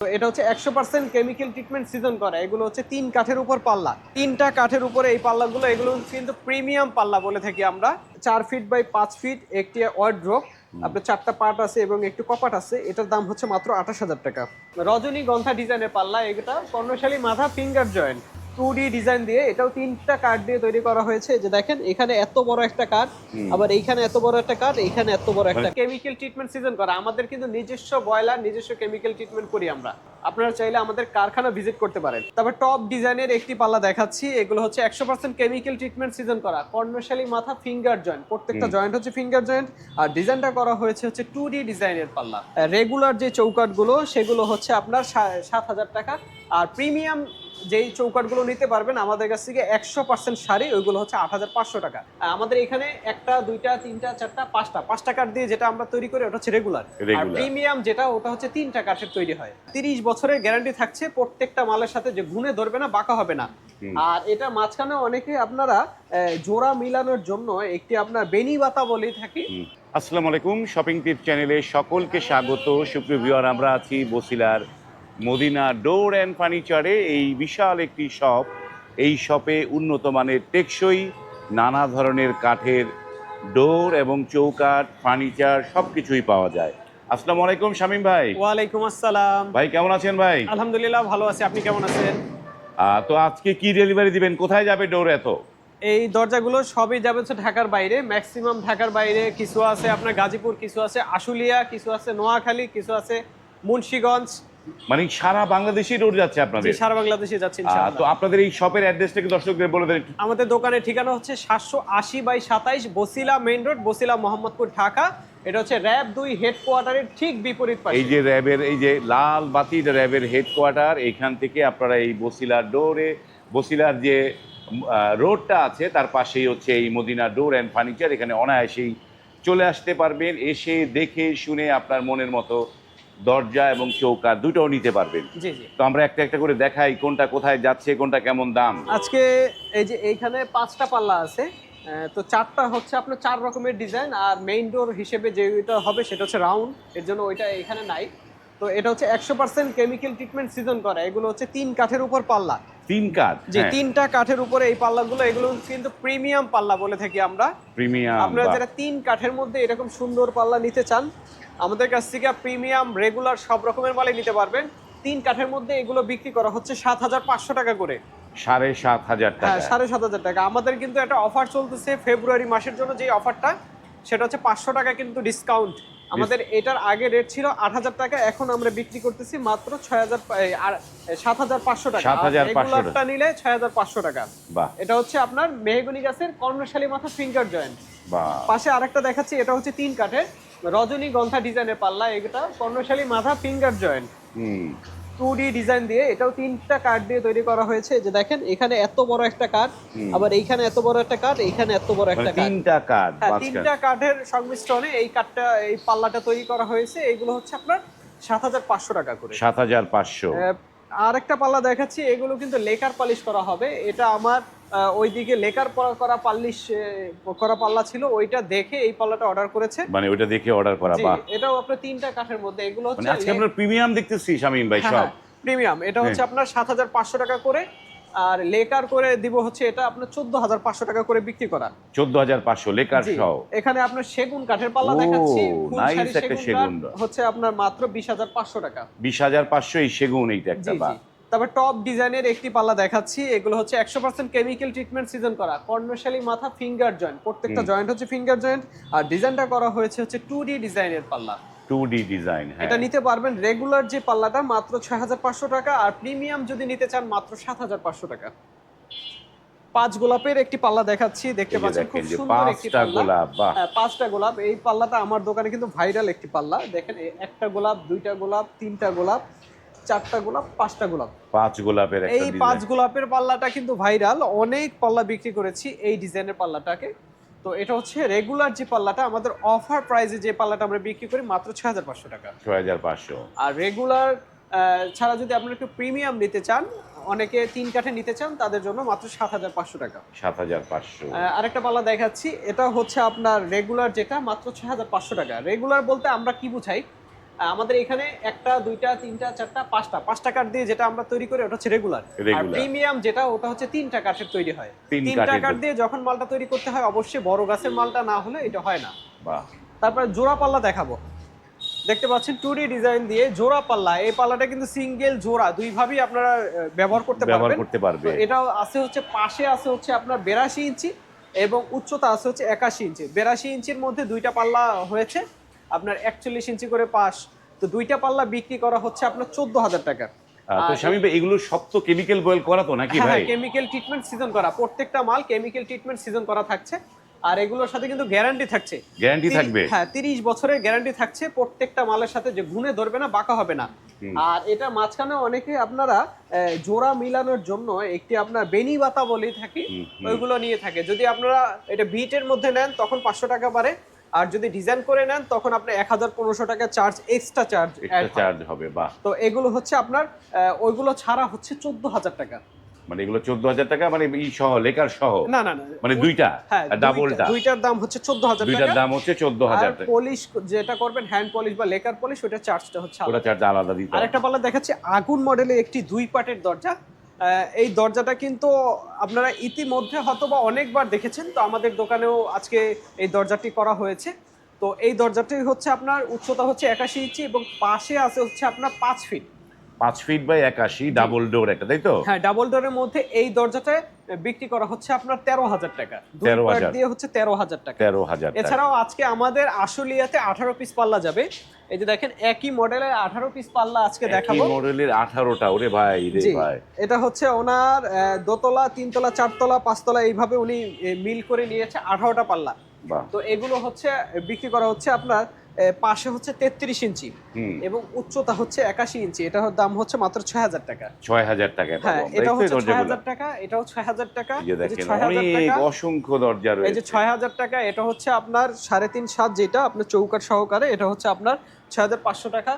তো এটা হচ্ছে 100% কেমিক্যাল ট্রিটমেন্ট সিজন করা। এগুলো হচ্ছে 3 কাঠের উপর পাল্লা। 3টা কাঠের উপরে এই পাল্লাগুলো, এগুলো কিন্তু প্রিমিয়াম পাল্লা বলে থাকি আমরা। 4 ফিট বাই 5 ফিট একটি ওয়ার্ড্রোব, আপনার 4টা পার্ট আছে এবং একটু কপাট আছে। এটার দাম হচ্ছে মাত্র 28,000 টাকা। রজনীগন্ধা ডিজাইনের পাল্লা, এটা কর্ণশালী মাথা ফিঙ্গার জয়েন্ট 2D ডিজাইন দিয়ে, এটাও 3টা কাঠ দিয়ে তৈরি করা হয়েছে। যে দেখেন এখানে এত বড় একটা কাঠ, আবার এইখানে এত বড় একটা কাঠ, এইখানে এত বড় একটা কেমিক্যাল ট্রিটমেন্ট সিজন করা। আমাদের কিন্তু নিজস্ব বয়লার, নিজস্ব কেমিক্যাল ট্রিটমেন্ট করি আমরা। আপনারা চাইলে আমাদের কারখানা ভিজিট করতে পারেন। তবে টপ ডিজাইনের একটি পাল্লা দেখাচ্ছি। এগুলো হচ্ছে 100% কেমিক্যাল ট্রিটমেন্ট সিজন করা কর্ণশালী মাথা ফিঙ্গার জয়েন্ট। প্রত্যেকটা জয়েন্ট হচ্ছে ফিঙ্গার জয়েন্ট, আর ডিজাইনটা করা হয়েছে হচ্ছে 2D ডিজাইনের পাল্লা। রেগুলার যে চৌকাঠগুলো সেগুলো হচ্ছে আপনার 7,000 টাকা, আর প্রিমিয়াম যেই চৌকাঠগুলো নিতে পারবেন আমাদের কাছ থেকে 100% শাড়ি, ওইগুলো হচ্ছে 8,500 টাকা। আমাদের এখানে একটা, দুইটা, তিনটা, চারটা, পাঁচটা কাঠ দিয়ে যেটা আমরা তৈরি করি ওটা হচ্ছে রেগুলার। আর প্রিমিয়াম যেটা, ওটা হচ্ছে 3টা কাঠের তৈরি হয়। 30 বছরের গ্যারান্টি থাকছে প্রত্যেকটা মালের সাথে, যে ঘুনে ধরবে না, বাঁকা হবে না। আর এটা মাঝখানে অনেকে আপনারা জোড়া মিলানোর জন্য একটি আপনার বেনি বাতা বলেই থাকি। আসসালামু আলাইকুম, শপিং টিপ চ্যানেলে সকলকে স্বাগত। সুপ্রিয় ভিউয়ার, আমরা আছি বসিলার মদিনা ডোর অ্যান্ড ফার্নিচারে। এই বিশাল একটি শপ। এই শপে উন্নত মানের টেকসই নানা ধরনের কাঠের ডোর এবং চৌকাঠ, ফার্নিচার সব কিছুই পাওয়া যায়। আসসালামু আলাইকুম শামীম ভাই। ওয়ালাইকুম আসসালাম ভাই, কেমন আছেন ভাই? আলহামদুলিল্লাহ ভালো আছি, আপনি কেমন আছেন? তো আজকে কি ডেলিভারি দিবেন? কোথায় যাবে ডোর এত? এই দরজাগুলো সবই যাবে হচ্ছে ঢাকার বাইরে, ম্যাক্সিমাম ঢাকার বাইরে। কিছু আছে আপনার গাজীপুর, কিছু আছে আশুলিয়া, কিছু আছে নোয়াখালী, কিছু আছে মুন্সিগঞ্জ। মানে সারা বাংলাদেশই ডোর যাচ্ছে আপনাদের? সারা বাংলাদেশে যাচ্ছে তো ইনশাআল্লাহ। আপনাদের এই শপের অ্যাড্রেসটা কি দর্শকদের বলে দেন একটু? আমাদের দোকানের ঠিকানা হচ্ছে 780/27 বসিলা মেইন রোড, বসিলা মোহাম্মদপুর, ঢাকা। এটা হচ্ছে র‍্যাব 2 হেডকোয়ার্টারের ঠিক বিপরীত পাশে। এই যে র্যাবের এই যে লাল বাতি, র্যাবের হেডকোয়ার্টার, এইখান থেকে আপনারা এই বসিলার ডোরে, বসিলার যে রোডটা আছে তার পাশেই হচ্ছে এই মদিনা ডোর অ্যান্ড ফার্নিচার। এখানে অনায়াসেই চলে আসতে পারবেন, এসে দেখে শুনে আপনার মনের মতো দরজা এবং চৌকাঠ দুটোও নিতে পারবেন। জি জি। তো আমরা একটা একটা করে দেখাই কোনটা কোথায় যাচ্ছে, কোনটা কেমন দাম। আজকে এই যে এইখানে 5টা পাল্লা আছে। তো 4টা হচ্ছে আপনার 4 রকমের ডিজাইন, আর মেইন ডোর হিসেবে যেটা হবে সেটা হচ্ছে রাউন্ড, এর জন্য ওইটা এখানে নাই। তো এটা হচ্ছে 100% কেমিক্যাল ট্রিটমেন্ট সিজন করা। এগুলো হচ্ছে 3 কাঠের উপর পাল্লা। 3 কাঠ? যে 3টা কাঠের উপরে এই পাল্লাগুলো, এগুলো কিন্তু প্রিমিয়াম পাল্লা বলে থাকি আমরা। প্রিমিয়াম। আপনারা যারা 3 কাঠের মধ্যে এরকম সুন্দর পাল্লা নিতে চান, আমাদের কাছ থেকে প্রিমিয়াম রেগুলার সব রকমের মালই নিতে পারবেন। 3 কাঠের মধ্যে এগুলো বিক্রি করা হচ্ছে 7,500 টাকা করে। 7,500 টাকা? হ্যাঁ, 7,500 টাকা। আমাদের কিন্তু একটা অফার চলতেছে ফেব্রুয়ারি মাসের জন্য, যে অফারটা সেটা হচ্ছে 500 টাকা কিন্তু ডিসকাউন্ট। আমাদের এটার আগে রেট ছিল 8,000 টাকা, এখন আমরা বিক্রি করতেছি মাত্র 7,500 টাকা। 7,500 রেগুলারটা নিলে 6,500 টাকা। বাহ। এটা হচ্ছে আপনার মেহগনি গাছের কর্ণশালী মাথা ফিঙ্গার জয়েন্ট। বাহ। পাশে আরেকটা দেখাচ্ছি, এটা হচ্ছে 3 কাঠের রজনীগন্ধা ডিজাইনের পাল্লা। এটা কর্ণশালী মাথা ফিঙ্গার জয়েন্ট 2D ডিজাইন দিয়ে, এটাও 3টা কাঠ দিয়ে তৈরি করা হয়েছে। যে দেখেন এখানে এত বড় একটা কাঠ, আবার এইখানে এত বড় একটা কাঠ, এইখানে এত বড় একটা কাঠ। 3টা কাঠ? হ্যাঁ, 3টা কাঠের সংমিশ্রণে এই কাঠটা, এই পাল্লাটা তৈরি করা হয়েছে। এগুলো হচ্ছে আপনার 7,500 টাকা করে। 7,500। আরেকটা পাল্লা দেখাচ্ছি, এগুলো কিন্তু লেকার পালিশ করা হবে। এটা আমার ওইদিকে লেকার করা পালিশ করা পাল্লা ছিল, ওইটা দেখে এই পাল্লাটা অর্ডার করেছে। মানে ওইটা দেখে অর্ডার করা? বাহ। এটাও আপনার 3টা কাঠের মধ্যে। এগুলো হচ্ছে মানে আজকে আমরা প্রিমিয়াম দেখতেছি শামীম ভাই সব। প্রিমিয়াম। এটা হচ্ছে আপনার 7,500 টাকা করে, আর লেকার করে দিব হচ্ছে এটা আপনার 14,500 টাকা করে বিক্রি করা। 14,500 লেকার সহ? এখানে আপনার সেগুন কাঠের পাল্লা দেখাচ্ছি। নাইস একটা সেগুন হচ্ছে আপনার মাত্র 20,500 টাকা। 20,500 এই সেগুন, এইটা একটা। বাহ। তবে টপ ডিজাইনের একটি পাল্লা দেখাচ্ছি। এগুলো হচ্ছে 100% কেমিক্যাল ট্রিটমেন্ট সিজন করা কর্ণশালী মাথা ফিঙ্গার জয়েন্ট। প্রত্যেকটা জয়েন্ট হচ্ছে ফিঙ্গার জয়েন্ট, আর ডিজাইনটা করা হয়েছে হচ্ছে 2D ডিজাইনের পাল্লা। 2D design. হ্যাঁ, এটা নিতে পারবেন রেগুলার যে পাল্লাটা মাত্র 6,500 টাকা, আর প্রিমিয়াম যদি নিতে চান মাত্র 7,500 টাকা। 5 গোলাপের একটি পাল্লা দেখাচ্ছি, দেখতে পাচ্ছেন খুব সুন্দর একটি পাল্লা। 5টা গোলাপ। এই পাল্লাটা আমার দোকানে কিন্তু ভাইরাল একটি পাল্লা। দেখেন একটা গোলাপ, 2টা গোলাপ, 3টা গোলাপ, 4টা গোলাপ, 5টা গোলাপ। 5 গোলাপের একটা এই 5 গোলাপের পাল্লাটা কিন্তু ভাইরাল। অনেক পাল্লা বিক্রি করেছি এই ডিজাইনের পাল্লাটাকে। তো এটা হচ্ছে রেগুলার যে পাল্লাটা, আমাদের অফার প্রাইসে যে পাল্লাটা আমরা বিক্রি করি মাত্র 6,500 টাকা। 6,500। আর রেগুলার ছাড়া যদি আপনারা একটু প্রিমিয়াম নিতে চান, অনেকে 3 কাঠে নিতে চান, তাদের জন্য মাত্র 7,500 টাকা। 7,500। আরেকটা পাল্লা দেখাচ্ছি, এটা হচ্ছে আপনার রেগুলার যেটা মাত্র 6,500 টাকা। রেগুলার বলতে আমরা কি বুঝাই, আমাদের এখানে একটা, দুইটা, তিনটা, চারটা, পাঁচটা কাঠ দিয়ে যেটা আমরা তৈরি করি ওটা হচ্ছে রেগুলার। আর প্রিমিয়াম যেটা ওটা হচ্ছে তিনটা কাঠের তৈরি হয়। তিনটা কাঠ দিয়ে যখন মালটা তৈরি করতে হয় অবশ্যই বড় গাছের মালটা না হলে এটা হয় না। তারপরে জোড়া পাল্লা দেখাবো। দেখতে পাচ্ছেন 2D ডিজাইন দিয়ে জোড়া পাল্লা। এই পাল্লাটা কিন্তু সিঙ্গেল জোড়া দুইভাবেই আপনারা ব্যবহার করতে পারবেন। এটাও আছে হচ্ছে পাশে আছে হচ্ছে আপনার 82 ইঞ্চি এবং উচ্চতা আছে হচ্ছে 81 ইঞ্চি। 82 ইঞ্চির মধ্যে দুইটা পাল্লা হয়েছে আপনার 41 ইঞ্চি করে পাশ। তো দুইটা পাল্লা বিক্রি করা হচ্ছে আপনার 14,000 টাকা। তো শামীম ভাই এগুলো সব তো কেমিক্যাল বয়েল করা তো নাকি ভাই? কেমিক্যাল ট্রিটমেন্ট সিজন করা, প্রত্যেকটা মাল কেমিক্যাল ট্রিটমেন্ট সিজন করা থাকছে। আর এগুলোর সাথে কিন্তু গ্যারান্টি থাকছে। গ্যারান্টি থাকবে? হ্যাঁ, 30 বছরের গ্যারান্টি থাকছে প্রত্যেকটা মালের সাথে, যে ঘুনে ধরবে না, বাঁকা হবে না। আর এটা মাঝখানে অনেকে আপনারা জোড়া মিলানোর জন্য একটি আপনার বেনি বাতা বলে থাকি, ওইগুলো নিয়ে থাকে। যদি আপনারা এটা বিটের মধ্যে নেন তখন 500 টাকা বাড়ে, আর যদি ডিজাইন করে নেন তখন আপনি 1000-1500 টাকা চার্জ, এক্সট্রা চার্জ হবে। বাহ। তো এগুলো হচ্ছে আপনার ওইগুলো ছাড়া হচ্ছে 14,000 টাকা। মানে এগুলো 14,000 টাকা, মানে ই সহ, লেকার সহ? না, মানে দুইটা, ডাবলটা, দুইটার দাম হচ্ছে 14,000 টাকা। দুইটার দাম হচ্ছে 14,000 টাকা। পলিশ যেটা করবেন হ্যান্ড পলিশ বা লেকার পলিশ, ওটা চার্জটা হচ্ছে আলাদা। ওটা চার্জ আলাদা দিতে হবে। আরেকটা পাল্লা দেখাচ্ছি আগুন মডেলে একটি 2 পার্টের দরজা। এই দরজাটা কিন্তু আপনারা ইতিমধ্যে হয়তোবা অনেকবার দেখেছেন। তো আমাদের দোকানেও আজকে এই দরজাটি করা হয়েছে। তো এই দরজাটি হচ্ছে আপনার উচ্চতা হচ্ছে 81 ইঞ্চি এবং পাশে আছে হচ্ছে আপনার 5 feet. 5 feet by 81, double door একটা, তাই তো? হ্যাঁ, ডাবল ডোরের মধ্যে এই দরজাটা বিক্রি করা হচ্ছে আপনার 13,000 টাকা। 13,000 দিয়ে হচ্ছে 13,000 টাকা। 13,000 টাকা। এছাড়াও আজকে আমাদের আশুলিয়াতে 18 পিস পাল্লা যাবে। এই যে দেখেন একই মডেলের 18 পিস পাল্লা আজকে দেখাবো। একই মডেলের 18টা, ওরে ভাই রে ভাই। এটা হচ্ছে ওনার দোতলা, তিনতলা, চারতলা, পাঁচতলা এইভাবে উনি মিল করে নিয়েছে 18টা পাল্লা। তো এগুলো হচ্ছে বিক্রি করা হচ্ছে আপনার পাশে হচ্ছে 33 ইঞ্চি এবং উচ্চতা হচ্ছে 81 ইঞ্চি। এটার দাম হচ্ছে মাত্র 6,000 টাকা। 6,000 টাকা। হ্যাঁ, এটা হচ্ছে 6,000 টাকা, এটাও 6,000 টাকা। এই যে দেখেন অনেক অসংখ্য দরজা রয়েছে। এই যে 6,000 টাকা, এটা হচ্ছে আপনার 3.5-7 যেটা আপনার চৌকাঠ সহকারে, এটা হচ্ছে আপনার 6,500 টাকা।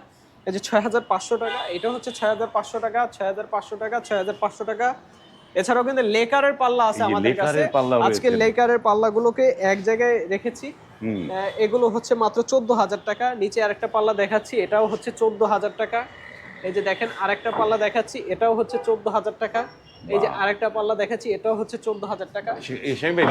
এই যে 6,500 টাকা, এটা হচ্ছে 6,500 টাকা, 6,500 টাকা, 6,500 টাকা। এছাড়াও কিন্তু লেকারের পাল্লা আছে আমাদের কাছে। আজকে লেকারের পাল্লাগুলোকে এক জায়গায় রেখেছি। এগুলো হচ্ছে মাত্র 14,000 টাকা। নিচে আরেকটা পাল্লা দেখাচ্ছি, এটাও হচ্ছে 14,000 টাকা। এই যে দেখেন আরেকটা পাল্লা দেখাচ্ছি, এটাও হচ্ছে 14,000 টাকা। এই যে আরেকটা পাল্লা দেখাচ্ছি, এটাও হচ্ছে 14,000 টাকা।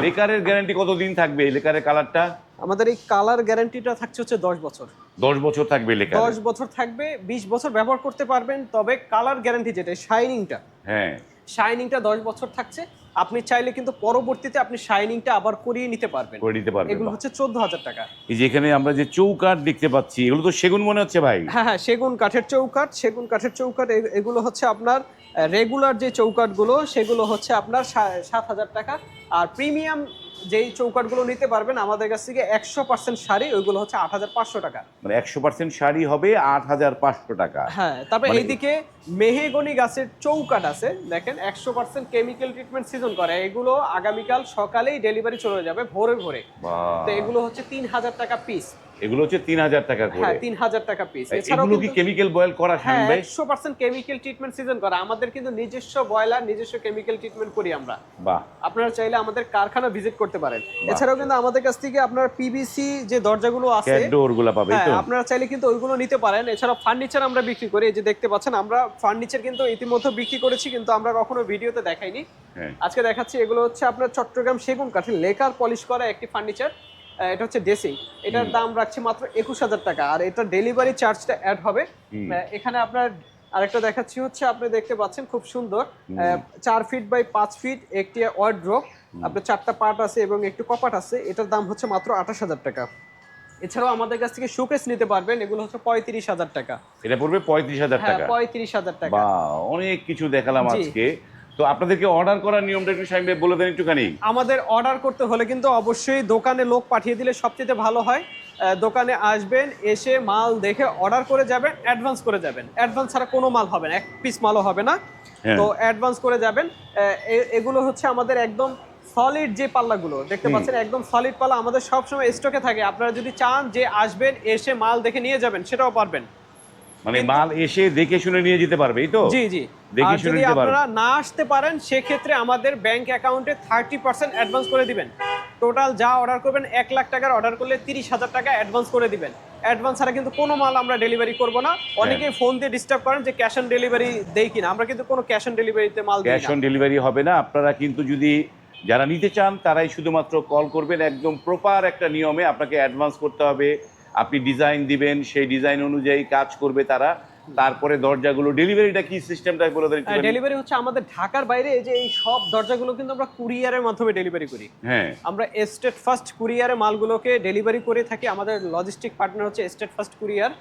লেকারের গ্যারান্টি কতদিন থাকবে এই লেকারের কালারটা? আমাদের এই কালার গ্যারান্টিটা থাকছে হচ্ছে 10 বছর। 10 বছর থাকবে লেকার? 10 বছর থাকবে, 20 বছর ব্যবহার করতে পারবেন। তবে কালার গ্যারান্টি যেটা শাইনিংটা, হ্যাঁ, শাইনিংটা 10 বছর থাকছে। আপনি চাইলে কিন্তু পরবর্তীতে আপনি শাইনিংটা আবার করিয়ে নিতে পারবেন। এগুলো হচ্ছে 14,000 টাকা। এই যে এখানে আমরা যে চৌকাঠ দেখতে পাচ্ছি, এগুলো তো সেগুন মনে হচ্ছে ভাই। হ্যাঁ, সেগুন কাঠের চৌকাঠ। সেগুন কাঠের চৌকাঠ এগুলো হচ্ছে আপনার রেগুলার যে চৌকাঠগুলো সেগুলো হচ্ছে আপনার 7,000 টাকা। আর প্রিমিয়াম যেই চৌকাঠগুলো নিতে পারবেন আমাদের কাছ থেকে 100% শাড়ি, ওইগুলো হচ্ছে 8,500 টাকা। মানে 100% শাড়ি হবে 8,500 টাকা। হ্যাঁ, তারপরে এইদিকে মেহগনি গাছের চৌকাঠ আছে দেখেন, 100% কেমিক্যাল ট্রিটমেন্ট সিজন করে। এগুলো আগামীকাল সকালেই ডেলিভারি চলে যাবে, ভোরে। তো এগুলো হচ্ছে 3,000 টাকা পিস। এগুলো হচ্ছে 3,000 টাকা করে? হ্যাঁ, 3,000 টাকা পিস। এছাড়াও কি কেমিক্যাল বয়েল করা? হ্যাঁ, 100% কেমিক্যাল ট্রিটমেন্ট সিজন করা। আমাদের কিন্তু নিজস্ব বয়লার, নিজস্ব কেমিক্যাল ট্রিটমেন্ট করি আমরা। বাহ। আপনারা চাইলে আমাদের কারখানা ভিজিট করতে পারেন। এছাড়াও কিন্তু আমাদের কাছ থেকে আপনার পিভিসি যে দরজাগুলো আছে, ডোরগুলো পাবেন তো, আপনারা চাইলে কিন্তু ওইগুলো নিতে পারেন। এছাড়াও ফার্নিচার আমরা বিক্রি করি। এই যে দেখতে পাচ্ছেন আমরা ফার্নিচার কিন্তু ইতিমধ্যে বিক্রি করেছি, কিন্তু আমরা কখনো ভিডিওতে দেখাইনি। আজকে দেখাচ্ছি। এগুলো হচ্ছে আপনার চট্টগ্রাম সেগুন কাঠের লেকার পলিশ করা একটি ফার্নিচার। এটা হচ্ছে ড্রেসিং। এটার দাম রাখছি মাত্র 21,000 টাকা। আর এটা ডেলিভারি চার্জটা অ্যাড হবে। এখানে আপনার আরেকটা দেখাচ্ছি হচ্ছে, আপনি দেখতে পাচ্ছেন খুব সুন্দর 4 ফিট বাই 5 ফিট একটি ওয়ার্ড্রোব। আপনার 4টা পার্ট আছে এবং একটু কপাট আছে। এটার দাম হচ্ছে মাত্র 28,000 টাকা। এছাড়াও আমাদের কাছ থেকে শোকেস নিতে পারবেন, এগুলো হচ্ছে 35,000 টাকা। এটা পড়বে 35,000 টাকা? 35,000 টাকা। বাহ, অনেক কিছু দেখালাম আজকে। তো আপনাদেরকে অর্ডার করার নিয়মটা একটু শামীম ভাই বলে দেন একটুখানি। আমাদের অর্ডার করতে হলে কিন্তু অবশ্যই দোকানে লোক পাঠিয়ে দিলে সবচেয়ে ভালো হয়। দোকানে আসবেন, এসে মাল দেখে অর্ডার করে যাবেন, অ্যাডভান্স করে যাবেন। অ্যাডভান্স ছাড়া কোনো মাল হবে না, এক পিস মালও হবে না। তো অ্যাডভান্স করে যাবেন। এগুলো হচ্ছে আমাদের একদম সলিড যে পাল্লাগুলো দেখতে পাচ্ছেন, একদম সলিড পাল্লা আমাদের সবসময় স্টকে থাকে। আপনারা যদি চান যে আসবেন, এসে মাল দেখে নিয়ে যাবেন, সেটাও পারবেন। মানে মাল এসে দেখে শুনে নিয়ে যেতে পারবে, এই তো? জি জি। দেখে শুনে নিতে পারবে। আপনারা না আসতে পারেন সেক্ষেত্রে আমাদের ব্যাংক অ্যাকাউন্টে 30% অ্যাডভান্স করে দিবেন। টোটাল যা অর্ডার করবেন 1 লাখ টাকার অর্ডার করলে 30,000 টাকা অ্যাডভান্স করে দিবেন। অ্যাডভান্স ছাড়া কিন্তু কোনো মাল আমরা ডেলিভারি করব না। অনেকেই ফোন দিয়ে ডিস্টার্ব করেন যে ক্যাশ অন ডেলিভারি দেই কিনা, আমরা কিন্তু কোনো ক্যাশ অন ডেলিভারিতে মাল দিই ক্যাশ না। অন ডেলিভারি হবে না। আপনারা কিন্তু যদি যারা নিতে চান তারাই শুধুমাত্র কল করবেন, একদম প্রপার একটা নিয়মে আপনাকে অ্যাডভান্স করতে হবে, আপনি ডিজাইন দিবেন, সেই ডিজাইন অনুযায়ী কাজ করবে তারা, তারপরে দরজাগুলো ডেলিভারিটা কি সিস্টেমটা বলে দেন একটুখানি? ডেলিভারি হচ্ছে আমাদের ঢাকার বাইরে এই যে এই সব দরজাগুলো কিন্তু আমরা কুরিয়ারের মাধ্যমে ডেলিভারি করি। হ্যাঁ, আমরা স্টেট ফার্স্ট কুরিয়ারে মালগুলোকে ডেলিভারি করে থাকি। আমাদের লজিস্টিক পার্টনার হচ্ছে স্টেট ফার্স্ট কুরিয়ার।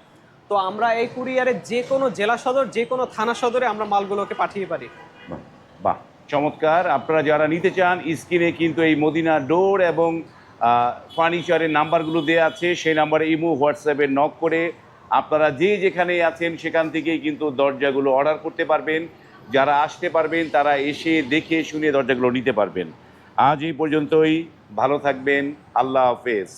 তো আমরা এই কুরিয়ারে যে কোনো জেলা সদর, যে কোনো থানা সদরে আমরা মালগুলোকে পাঠিয়ে পারি। বাহ, বাহ, চমৎকার। আপনারা যারা নিতে চান স্ক্রিনে কিন্তু এই মদিনা ডোর এবং ফার্নিচারের নাম্বারগুলো দেওয়া আছে, সেই নাম্বারে ইমো হোয়াটসঅ্যাপে নক করে আপনারা যে যেখানে আছেন সেখান থেকেই কিন্তু দরজাগুলো অর্ডার করতে পারবেন। যারা আসতে পারবেন তারা এসে দেখে শুনে দরজাগুলো নিতে পারবেন। আজ এই পর্যন্তই, ভালো থাকবেন, আল্লাহ হাফেজ।